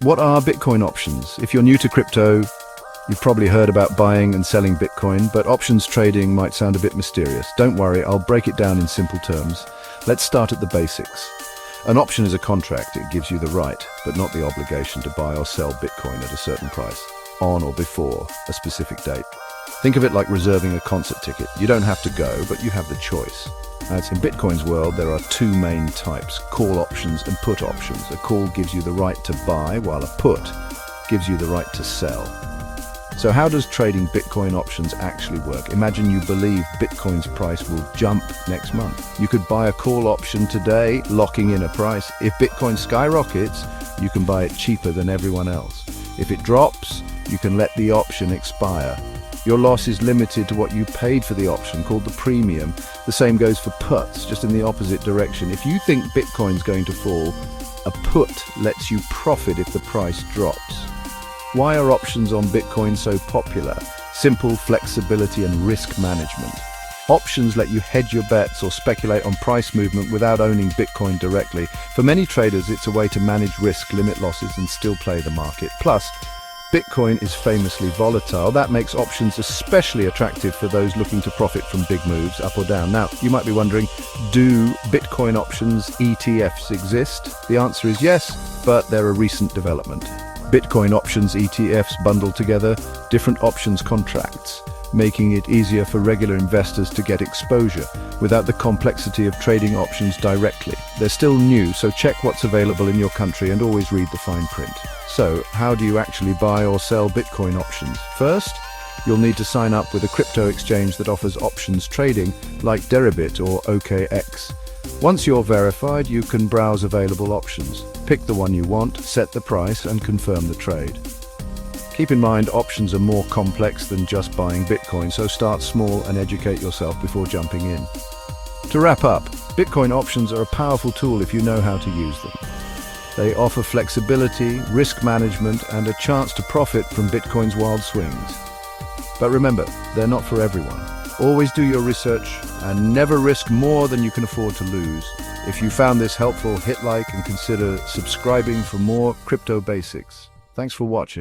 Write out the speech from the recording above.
What are Bitcoin options? If you're new to crypto, you've probably heard about buying and selling Bitcoin, but options trading might sound a bit mysterious. Don't worry, I'll break it down in simple terms. Let's start at the basics. An option is a contract. It gives you the right, but not the obligation to buy or sell Bitcoin at a certain price, on or before a specific date. Think of it like reserving a concert ticket. You don't have to go, but you have the choice. As in Bitcoin's world, there are two main types, call options and put options. A call gives you the right to buy, while a put gives you the right to sell. So how does trading Bitcoin options actually work? Imagine you believe Bitcoin's price will jump next month. You could buy a call option today, locking in a price. If Bitcoin skyrockets, you can buy it cheaper than everyone else. If it drops, you can let the option expire. Your loss is limited to what you paid for the option, called the premium. The same goes for puts, just in the opposite direction. If you think Bitcoin's going to fall, a put lets you profit if the price drops. Why are options on Bitcoin so popular? Simple, flexibility and risk management. Options let you hedge your bets or speculate on price movement without owning Bitcoin directly. For many traders, it's a way to manage risk, limit losses and still play the market. Plus, Bitcoin is famously volatile. That makes options especially attractive for those looking to profit from big moves, up or down. Now, you might be wondering, do Bitcoin options ETFs exist? The answer is yes, but they're a recent development. Bitcoin options ETFs bundle together different options contracts, making it easier for regular investors to get exposure without the complexity of trading options directly. They're still new, so check what's available in your country and always read the fine print. So, how do you actually buy or sell Bitcoin options? First, you'll need to sign up with a crypto exchange that offers options trading like Deribit or OKX. Once you're verified, you can browse available options. Pick the one you want, set the price, and confirm the trade. Keep in mind, options are more complex than just buying Bitcoin, so start small and educate yourself before jumping in. To wrap up, Bitcoin options are a powerful tool if you know how to use them. They offer flexibility, risk management, and a chance to profit from Bitcoin's wild swings. But remember, they're not for everyone. Always do your research and never risk more than you can afford to lose. If you found this helpful, hit like and consider subscribing for more crypto basics. Thanks for watching.